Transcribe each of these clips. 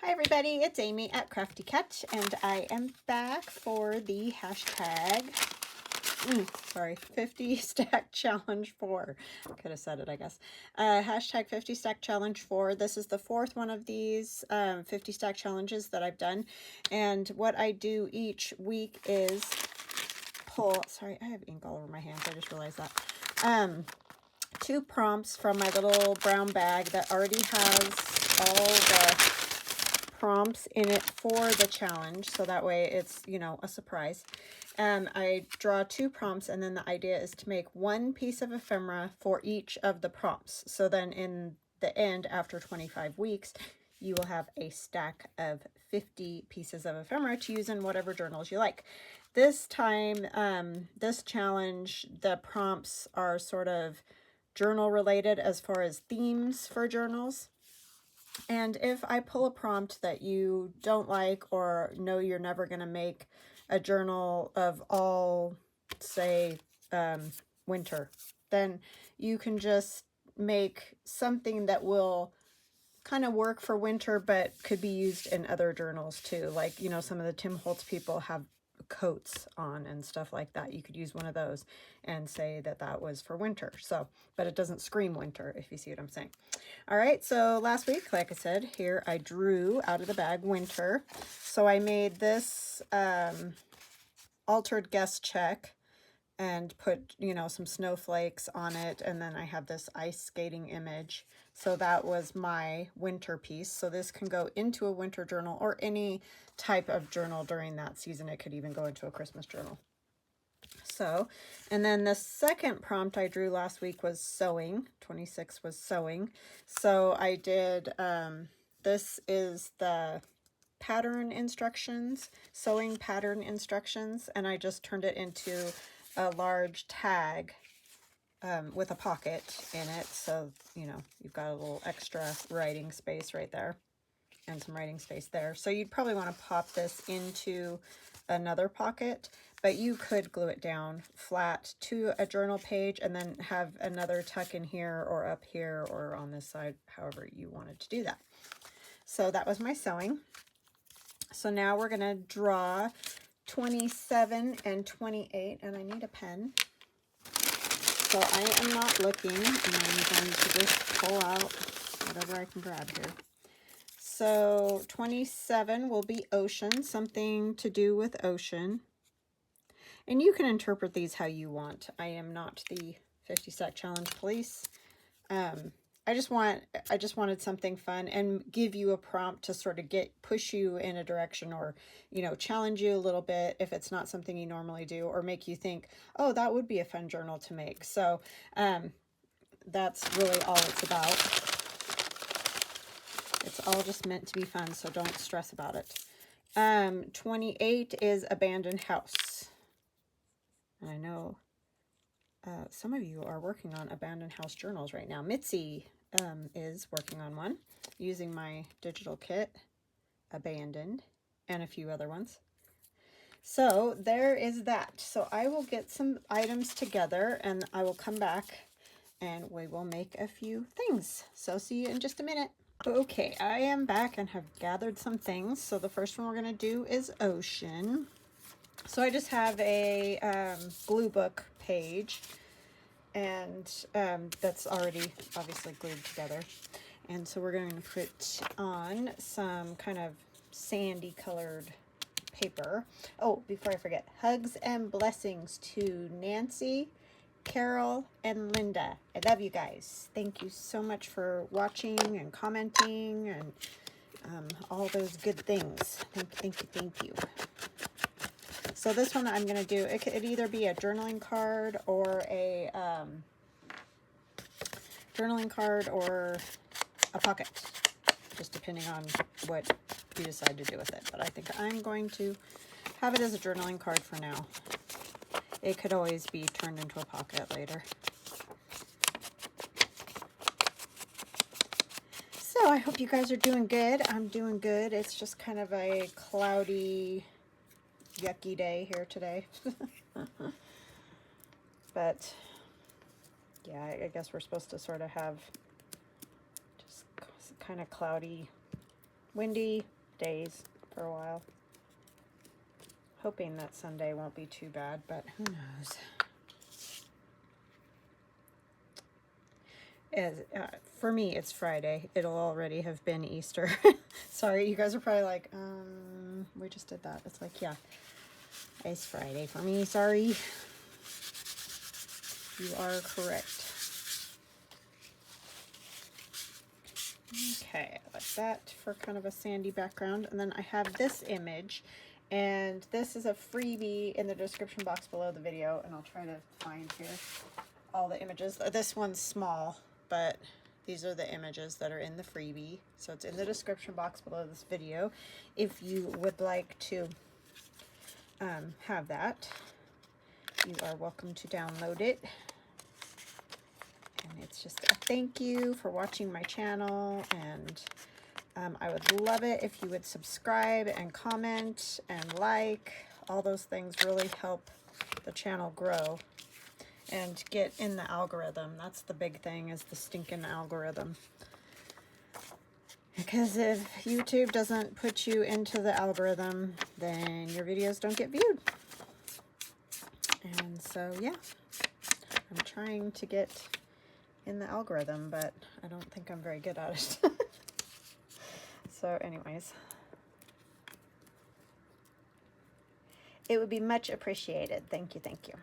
Hi everybody, it's Amy at Crafty Cat, and I am back for the hashtag, 50 stack challenge 4. Could have said it, I guess. Hashtag 50 stack challenge 4. This is the fourth one of these 50 stack challenges that I've done. And what I do each week is pull, sorry, I have ink all over my hands. I just realized that. 2 prompts from my little brown bag that already has all the prompts in it for the challenge, so that way it's, you know, a surprise. I draw 2 prompts, and then the idea is to make 1 piece of ephemera for each of the prompts. So then in the end, after 25 weeks, you will have a stack of 50 pieces of ephemera to use in whatever journals you like. This time, this challenge, the prompts are sort of journal related as far as themes for journals. And if I pull a prompt that you don't like or know you're never going to make a journal of all, say, winter, then you can just make something that will kind of work for winter but could be used in other journals too. Like, you know, some of the Tim Holtz people have coats on and stuff like that. You could use one of those and say that that was for winter. So, but it doesn't scream winter, if you see what I'm saying. All right, so last week, like I said, here I drew out of the bag winter. So I made this altered guess check and put, you know, some snowflakes on it, and then I have this ice skating image. So that was my winter piece. So this can go into a winter journal or any type of journal during that season. It could even go into a Christmas journal. So, and then the second prompt I drew last week was sewing. 26 was sewing. So I did, this is the pattern instructions, sewing pattern instructions, and I just turned it into a large tag with a pocket in it. So, you know, you've got a little extra writing space right there and some writing space there. So you'd probably want to pop this into another pocket, but you could glue it down flat to a journal page and then have another tuck in here or up here or on this side, however you wanted to do that. So that was my sewing. So now we're going to draw 27 and 28, and I need a pen. So I am not looking, and I'm going to just pull out whatever I can grab here. So 27 will be ocean, something to do with ocean. And you can interpret these how you want. I am not the 50 stack challenge police. I just wanted something fun and give you a prompt to sort of push you in a direction, or, you know, challenge you a little bit if it's not something you normally do, or make you think, oh, that would be a fun journal to make. So that's really all it's about. It's all just meant to be fun, so don't stress about it. 28 is abandoned house. And I know some of you are working on abandoned house journals right now. Mitzi is working on one using my digital kit, Abandoned, and a few other ones. So there is that. So I will get some items together and I will come back and we will make a few things. So see you in just a minute. Okay, I am back and have gathered some things. So the first one we're going to do is ocean. So I just have a glue book page, and that's already obviously glued together. And so we're going to put on some kind of sandy colored paper. Oh, before I forget, hugs and blessings to Nancy, Carol, and Linda. I love you guys. Thank you so much for watching and commenting and all those good things. Thank you. So this one I'm going to do, it could either be a journaling card or a pocket, just depending on what you decide to do with it. But I think I'm going to have it as a journaling card for now. It could always be turned into a pocket later. So I hope you guys are doing good. I'm doing good. It's just kind of a cloudy, yucky day here today. But yeah, I guess we're supposed to sort of have just kind of cloudy windy days for a while. Hoping that Sunday won't be too bad, but who knows. For me, it's Friday. It'll already have been Easter. Sorry, you guys are probably like, we just did that. It's like, yeah, it's Friday for me. Sorry. You are correct. Okay, like that for kind of a sandy background. And then I have this image, and this is a freebie in the description box below the video, and I'll try to find here all the images. This one's small, but these are the images that are in the freebie. So it's in the description box below this video if you would like to have that. You are welcome to download it. And it's just a thank you for watching my channel, and I would love it if you would subscribe and comment and like. All those things really help the channel grow and get in the algorithm. That's the big thing, is the stinking algorithm. Because if YouTube doesn't put you into the algorithm, then your videos don't get viewed. And so, yeah, I'm trying to get in the algorithm, but I don't think I'm very good at it. So anyways, it would be much appreciated. Thank you, thank you.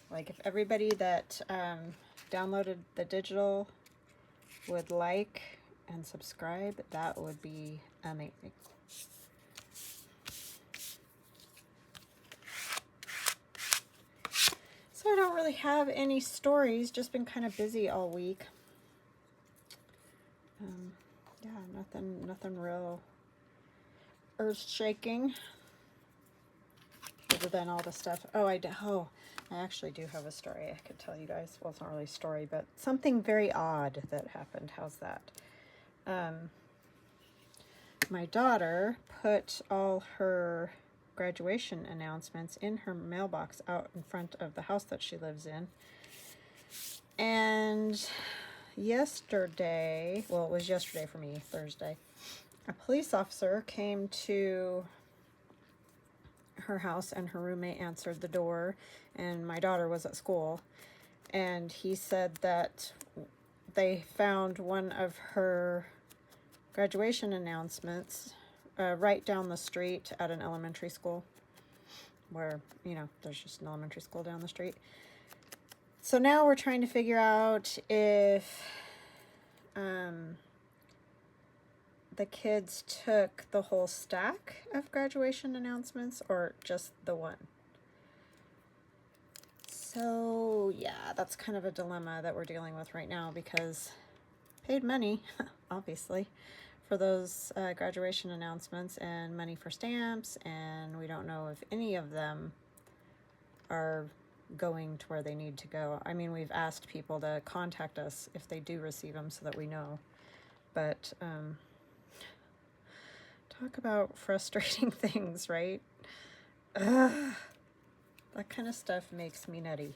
Like, if everybody that downloaded the digital would like and subscribe, that would be amazing. So I don't really have any stories, just been kind of busy all week. Yeah, nothing real earth-shaking, other than all the stuff. Oh, I actually do have a story I could tell you guys. Well, it's not really a story, but something very odd that happened. How's that? My daughter put all her graduation announcements in her mailbox out in front of the house that she lives in. And yesterday, well, it was yesterday for me, Thursday, a police officer came to her house, and her roommate answered the door, and my daughter was at school, and he said that they found one of her graduation announcements right down the street at an elementary school, where, you know, there's just an elementary school down the street. So now we're trying to figure out if the kids took the whole stack of graduation announcements or just the one. So yeah, that's kind of a dilemma that we're dealing with right now, because paid money, obviously, for those graduation announcements, and money for stamps, and we don't know if any of them are going to where they need to go. I mean, we've asked people to contact us if they do receive them so that we know, but talk about frustrating things, right? Ugh, that kind of stuff makes me nutty.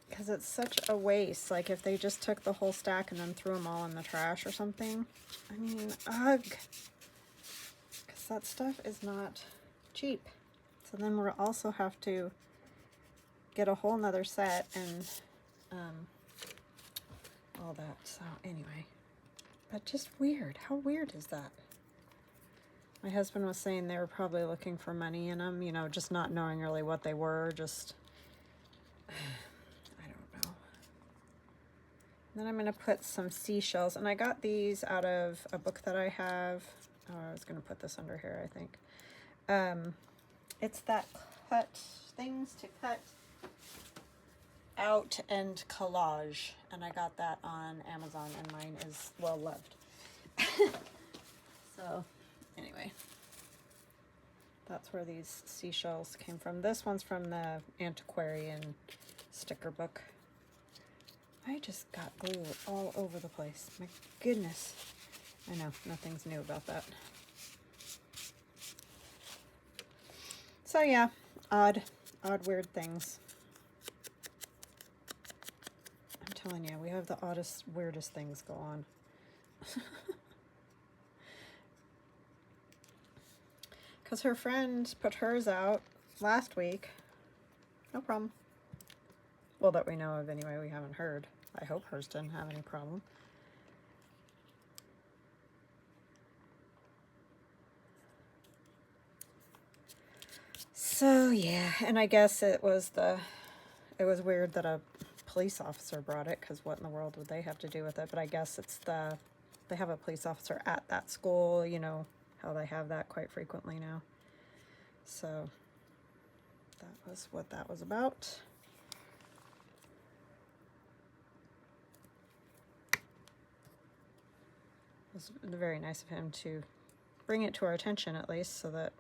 Because it's such a waste. Like, if they just took the whole stack and then threw them all in the trash or something. I mean, ugh. Because that stuff is not cheap. So then we'll also have to get a whole nother set and all that. So anyway. But just weird. How weird is that? My husband was saying they were probably looking for money in them, you know, just not knowing really what they were, just, I don't know. Then I'm going to put some seashells, and I got these out of a book that I have. Oh, I was going to put this under here, I think. It's that things to cut out and collage, and I got that on Amazon, and mine is well loved. So anyway, that's where these seashells came from. This one's from the antiquarian sticker book. I just got glue all over the place. My goodness. I know, nothing's new about that. So yeah, odd weird things. I'm telling you, we have the oddest, weirdest things go on. Because her friend put hers out last week. No problem. Well, that we know of anyway, we haven't heard. I hope hers didn't have any problem. So yeah, and I guess it was weird that a police officer brought it, because what in the world would they have to do with it? But I guess it's they have a police officer at that school, you know how they have that quite frequently now. So that was what that was about. It was very nice of him to bring it to our attention, at least, so that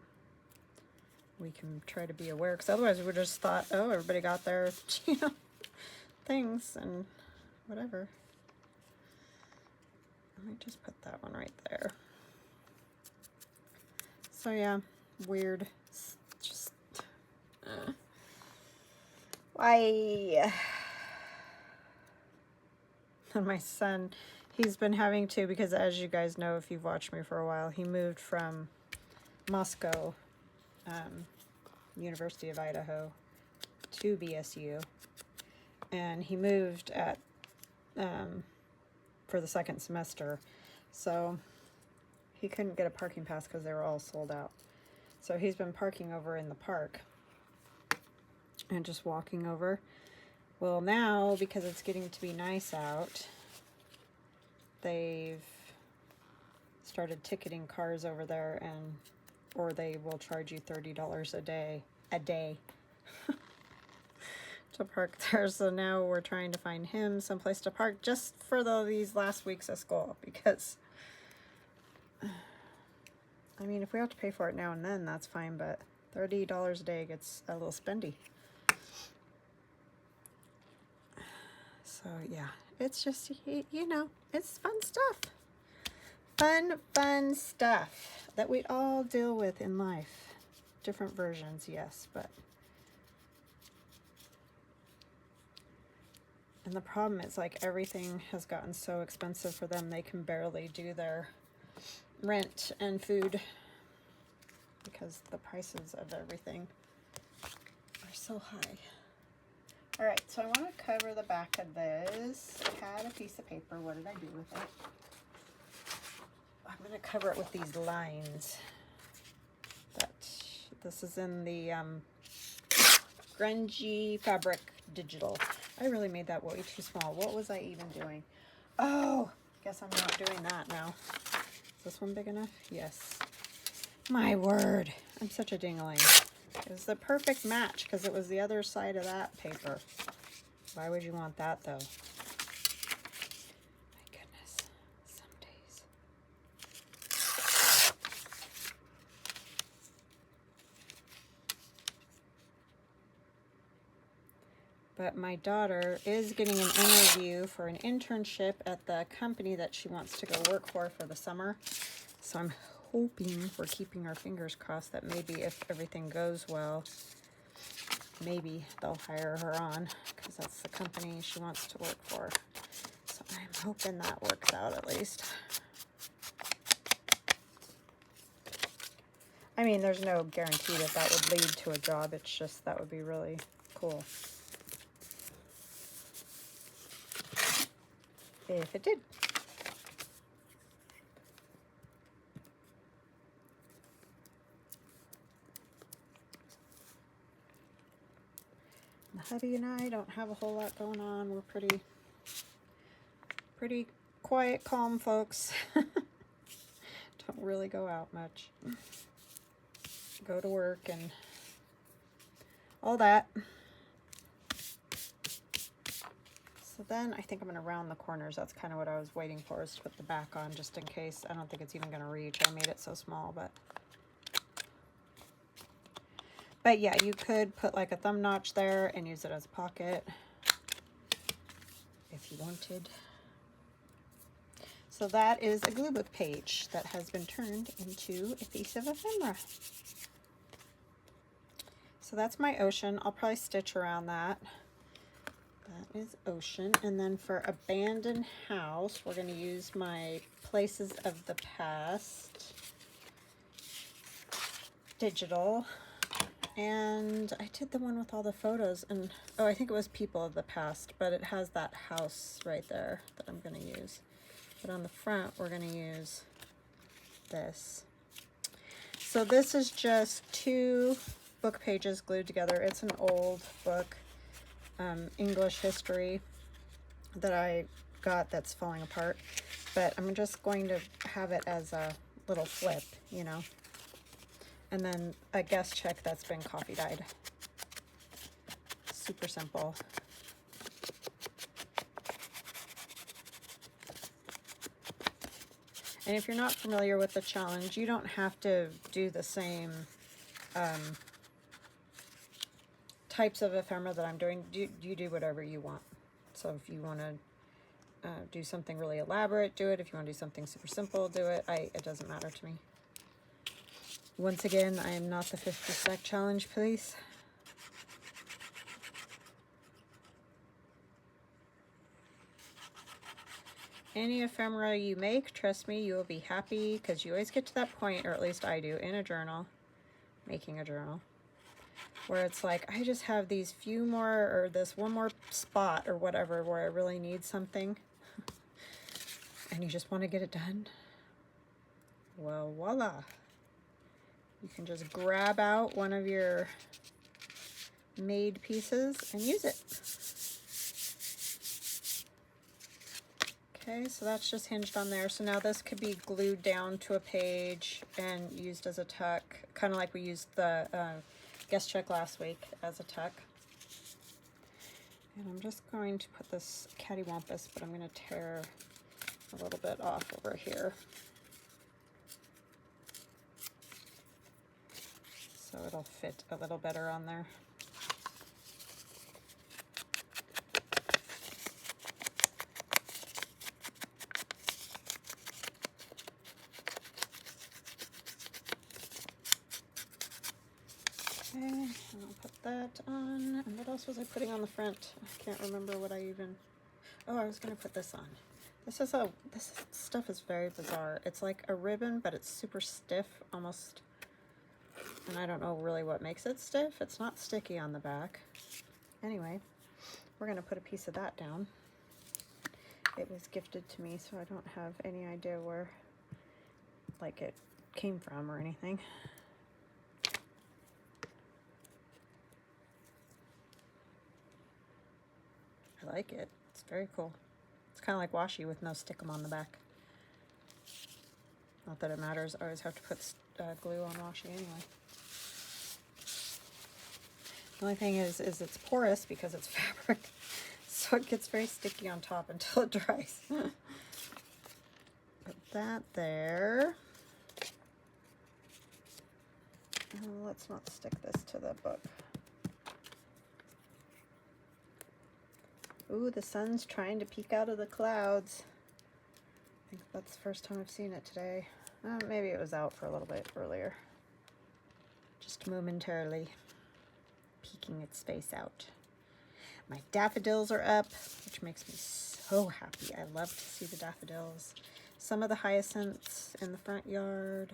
we can try to be aware, because otherwise we would just thought, oh, everybody got their, you know, things and whatever. Let me just put that one right there. So yeah, weird. Just why? And my son, he's been having to, because as you guys know, if you've watched me for a while, he moved from Moscow, University of Idaho, to BSU, and he moved at for the second semester, so he couldn't get a parking pass because they were all sold out. So he's been parking over in the park and just walking over. Well, now, because it's getting to be nice out, they've started ticketing cars over there, and or they will charge you $30 a day to park there. So now we're trying to find him someplace to park just for these last weeks of school, because I mean, if we have to pay for it now and then, that's fine, but $30 a day gets a little spendy. So yeah, it's just, you know, it's fun stuff. Fun stuff that we all deal with in life. Different versions, yes, but. And the problem is, like, everything has gotten so expensive for them, they can barely do their rent and food because the prices of everything are so high. All right, so I want to cover the back of this. I had a piece of paper. What did I do with it? I'm going to cover it with these lines. This is in the grungy fabric digital. I really made that way too small. What was I even doing? Oh, guess I'm not doing that now. Is this one big enough? Yes. My word, I'm such a dingling. It was the perfect match because it was the other side of that paper. Why would you want that though? My goodness, some days. But my daughter is getting an interview for an internship at the company that she wants to go work for the summer. So I'm hoping, we're keeping our fingers crossed, that maybe if everything goes well, maybe they'll hire her on, because that's the company she wants to work for. So I'm hoping that works out at least. I mean, there's no guarantee that that would lead to a job. It's just that would be really cool if it did. Hubby and I don't have a whole lot going on. We're pretty quiet, calm folks. Don't really go out much. Go to work and all that. So then I think I'm going to round the corners. That's kind of what I was waiting for, is to put the back on, just in case. I don't think it's even going to reach. I made it so small, but yeah, you could put like a thumb notch there and use it as a pocket if you wanted. So that is a glue book page that has been turned into a piece of ephemera. So that's my ocean. I'll probably stitch around that. That is ocean. And then for abandoned house, we're going to use my Places of the Past digital. And I did the one with all the photos, and oh, I think it was People of the Past, but it has that house right there that I'm going to use. But on the front, we're going to use this. So this is just 2 book pages glued together. It's an old book, English history, that I got that's falling apart, but I'm just going to have it as a little flip, you know, and then a guest check that's been coffee dyed. Super simple. And if you're not familiar with the challenge, you don't have to do the same types of ephemera that I'm doing. You do whatever you want. So if you want to do something really elaborate, do it. If you want to do something super simple, do it. It doesn't matter to me. Once again, I am not the 50 stack challenge police. Any ephemera you make, trust me, you will be happy, because you always get to that point, or at least I do, in a journal, making a journal, where it's like, I just have these few more, or this one more spot, or whatever, where I really need something, and you just want to get it done. Well, voila. You can just grab out one of your made pieces and use it. Okay, so that's just hinged on there. So now this could be glued down to a page and used as a tuck, kind of like we used the guest check last week as a tuck. And I'm just going to put this cattywampus, but I'm going to tear a little bit off over here, so it'll fit a little better on there. Okay, and I'll put that on. And what else was I putting on the front? I can't remember what I even... Oh, I was going to put this on. This stuff is very bizarre. It's like a ribbon, but it's super stiff, almost. And I don't know really what makes it stiff. It's not sticky on the back. Anyway, we're going to put a piece of that down. It was gifted to me, so I don't have any idea where, like, it came from or anything. I like it. It's very cool. It's kind of like washi with no stick-em on the back. Not that it matters. I always have to put glue on washi anyway. The only thing is it's porous because it's fabric, so it gets very sticky on top until it dries. Put that there. Oh, let's not stick this to the book. Ooh, the sun's trying to peek out of the clouds. I think that's the first time I've seen it today. Maybe it was out for a little bit earlier. Just momentarily peeking its face out. My daffodils are up, which makes me so happy. I love to see the daffodils. Some of the hyacinths in the front yard.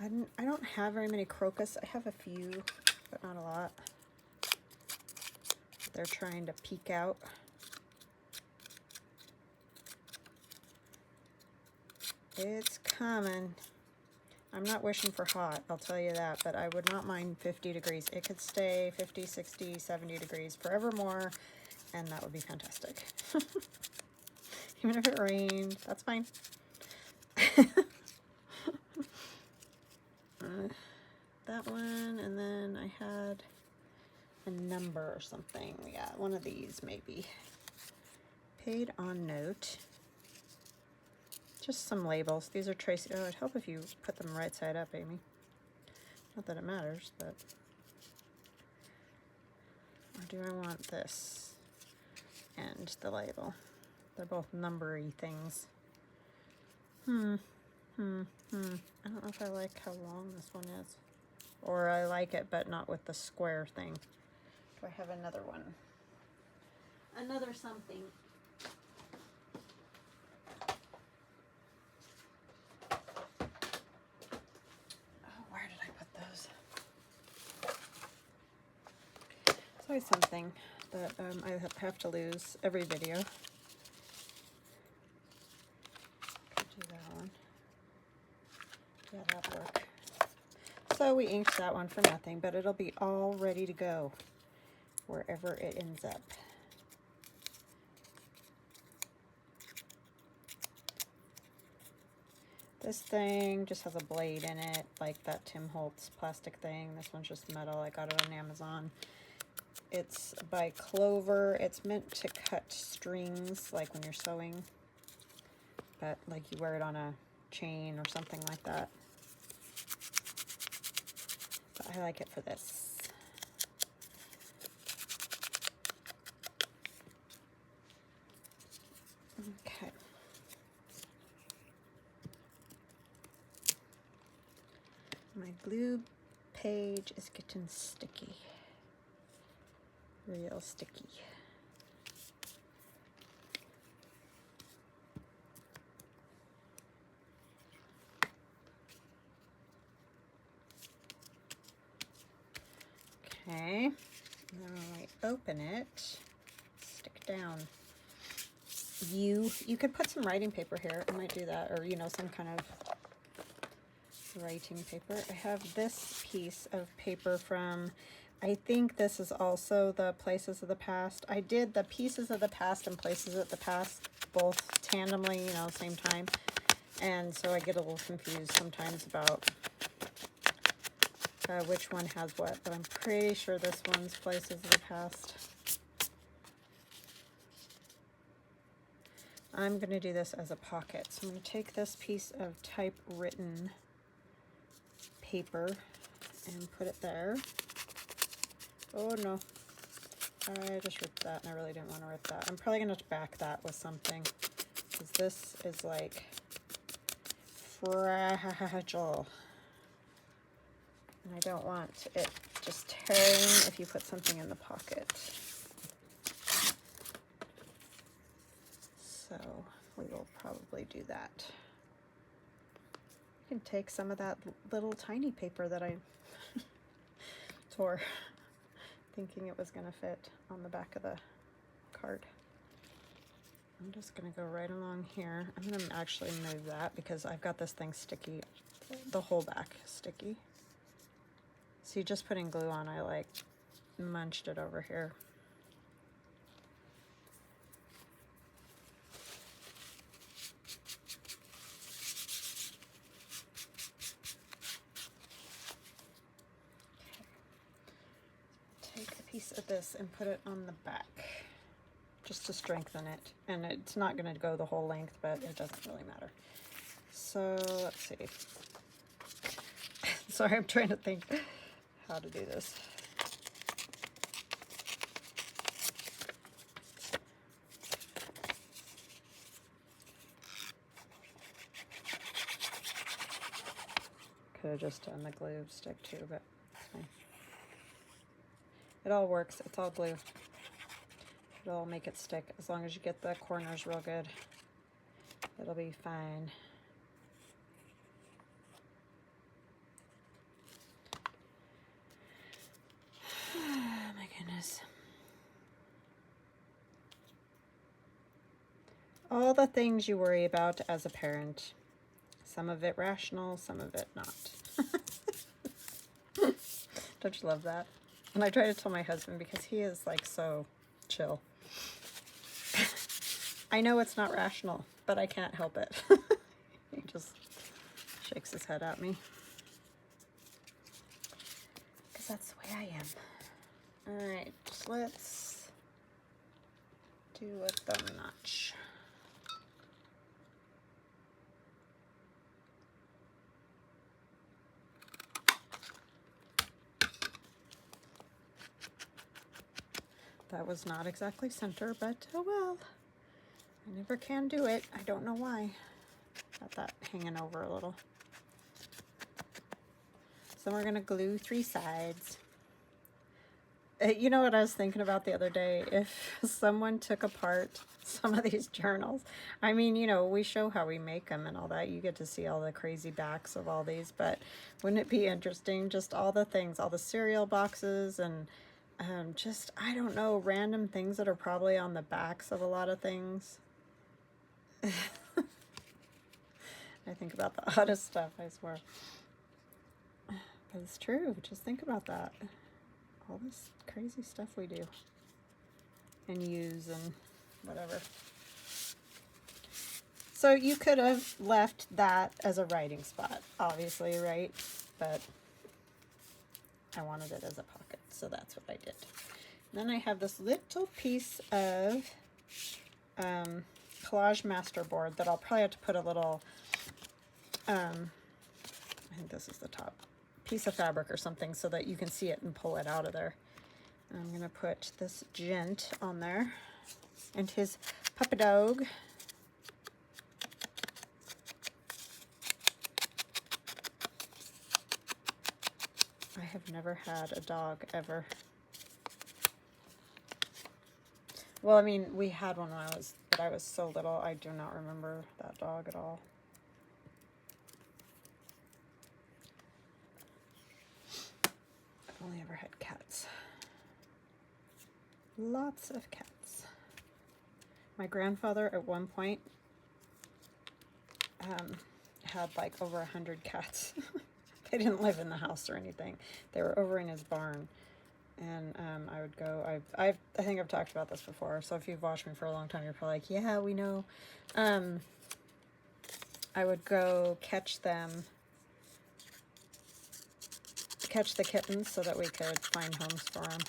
I don't have very many crocus. I have a few, but not a lot. They're trying to peek out. It's coming. I'm not wishing for hot, I'll tell you that, but I would not mind 50 degrees. It could stay 50, 60, 70 degrees forevermore, and that would be fantastic. Even if it rained, that's fine. That one, and then I had a number or something. Yeah, one of these maybe. Paid on note. Just some labels. These are Tracy. Oh, I'd help if you put them right side up, Amy. Not that it matters, but... Or do I want this and the label? They're both numbery things. I don't know if I like how long this one is. Or I like it, but not with the square thing. Do I have another one? another something. Oh, where did I put those? It's always something that I have to lose every video. Could do that one. Yeah, that'll work. So we inked that one for nothing, but it'll be all ready to go wherever it ends up. This thing just has a blade in it, like that Tim Holtz plastic thing. This one's just metal. I got it on Amazon. It's by Clover. It's meant to cut strings, like when you're sewing, but like you wear it on a chain or something like that. But I like it for this. Okay. My glue page is getting sticky. Real sticky. Okay, and then when I open it, stick down. You could put some writing paper here. I might do that, or you know, some kind of writing paper. I have this piece of paper from, I think this is also the Places of the Past. I did the Pieces of the Past and Places of the Past both tandemly, you know, same time. And so I get a little confused sometimes about which one has what, but I'm pretty sure this one's Places of the Past. I'm going to do this as a pocket. So I'm going to take this piece of typewritten paper and put it there. Oh no, I just ripped that and I really didn't want to rip that. I'm probably going to back that with something because this is like fragile. And I don't want it just tearing if you put something in the pocket. So we will probably do that. You can take some of that little tiny paper that I tore, thinking it was going to fit on the back of the card. I'm just going to go right along here. I'm going to actually move that because I've got this thing sticky, the whole back is sticky. See, just putting glue on, I like munched it over here. Okay. Take a piece of this and put it on the back, just to strengthen it. And it's not going to go the whole length, but it doesn't really matter. So let's see. Sorry, I'm trying to think how to do this. Could have just done the glue stick too, but it's fine. It all works. It's all glue. It'll make it stick as long as you get the corners real good. It'll be fine. My goodness. All the things you worry about as a parent. Some of it rational, some of it not. Don't you love that? And I try to tell my husband because he is like so chill. I know it's not rational, but I can't help it. He just shakes his head at me. Because that's the way I am. Alright, let's do a thumb notch. That was not exactly center, but oh well. I never can do it. I don't know why. Got that hanging over a little. So we're going to glue 3 sides. You know what I was thinking about the other day? If someone took apart some of these journals, I mean, you know, we show how we make them and all that. You get to see all the crazy backs of all these, but wouldn't it be interesting? Just all the things, all the cereal boxes and just, I don't know, random things that are probably on the backs of a lot of things. I think about the oddest stuff, I swear. But it's true. Just think about that. All this crazy stuff we do and use and whatever. So you could have left that as a writing spot, obviously, right? But I wanted it as a pocket, so that's what I did. And then I have this little piece of collage masterboard that I'll probably have to put a little, I think this is the top, piece of fabric or something so that you can see it and pull it out of there. And I'm gonna put this gent on there and his puppy dog. I have never had a dog ever. Well, I mean, we had one when I was so little. I do not remember that dog at all. I've only ever had cats. Lots of cats. My grandfather at one point had like over 100 cats. They didn't live in the house or anything. They were over in his barn. And I would go, I think I've talked about this before, so if you've watched me for a long time, you're probably like, yeah, we know. I would go catch the kittens so that we could find homes for them.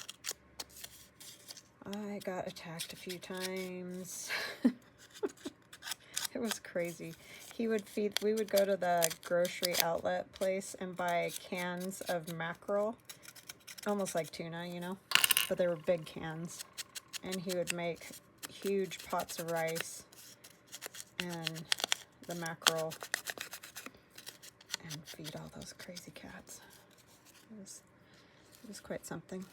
I got attacked a few times. It was crazy. We would go to the grocery outlet place and buy cans of mackerel, almost like tuna, you know, but they were big cans. And he would make huge pots of rice and the mackerel and feed all those crazy cats. It was quite something.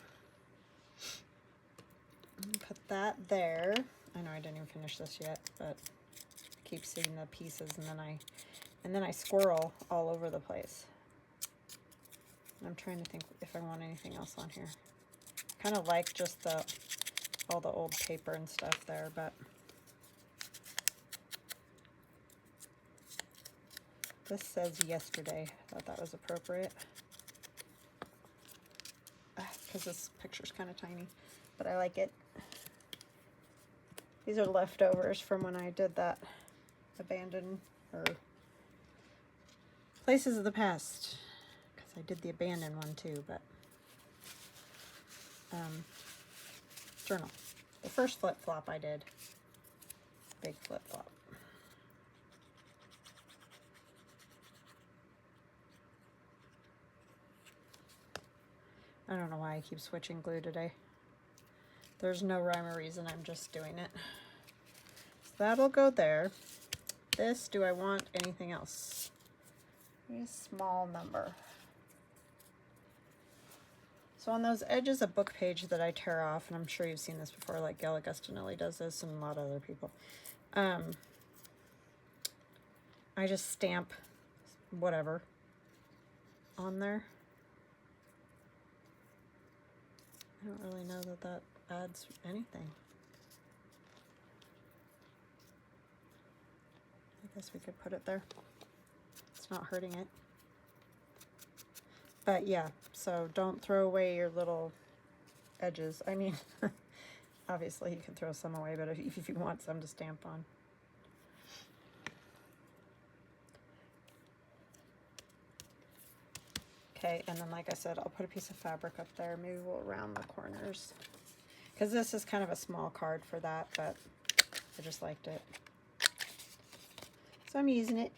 Put that there. I know I didn't even finish this yet, but I keep seeing the pieces and then I squirrel all over the place. I'm trying to think if I want anything else on here. Kind of like just all the old paper and stuff there, but this says yesterday. I thought that was appropriate. Because this picture's kind of tiny, but I like it. These are leftovers from when I did that abandoned or places of the past. I did the abandoned one too, but journal. The first flip-flop I did. Big flip-flop. I don't know why I keep switching glue today. There's no rhyme or reason, I'm just doing it. So that'll go there. This, do I want anything else? A small number. So on those edges of book page that I tear off, and I'm sure you've seen this before, like Gail Augustinelli does this and a lot of other people, I just stamp whatever on there. I don't really know that that adds anything. I guess we could put it there. It's not hurting it. But yeah, so don't throw away your little edges. I mean, obviously you can throw some away, but if you want some to stamp on. Okay, and then like I said, I'll put a piece of fabric up there. Maybe we'll round the corners. Because this is kind of a small card for that, but I just liked it. So I'm using it.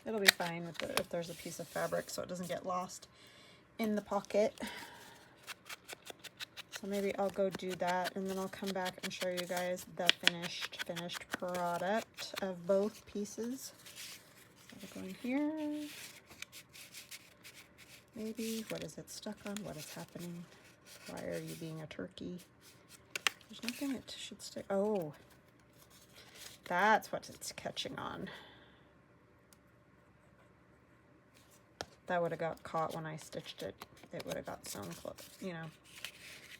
It'll be fine with if there's a piece of fabric so it doesn't get lost in the pocket. So maybe I'll go do that and then I'll come back and show you guys the finished product of both pieces. That'll go in here. Maybe, what is it stuck on? What is happening? Why are you being a turkey? There's nothing that should stick. Oh, that's what it's catching on. That would have got caught when I stitched it. It would have got sewn close, you know.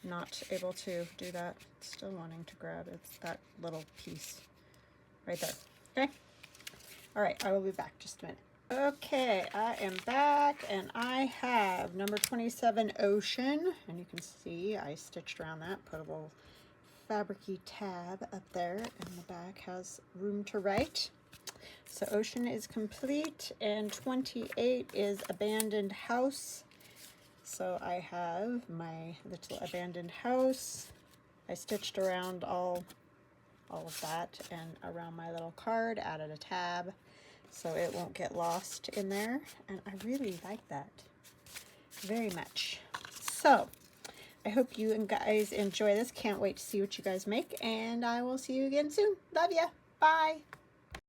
Not able to do that. Still wanting to grab it. It's that little piece right there. Okay. All right, I will be back just a minute. Okay, I am back and I have number 27 Ocean, and you can see I stitched around that, put a little fabricy tab up there, and the back has room to write. So Ocean is complete, and 28 is Abandoned House. So I have my little abandoned house. I stitched around all of that and around my little card, added a tab so it won't get lost in there. And I really like that very much. So I hope you guys enjoy this. Can't wait to see what you guys make, and I will see you again soon. Love ya. Bye.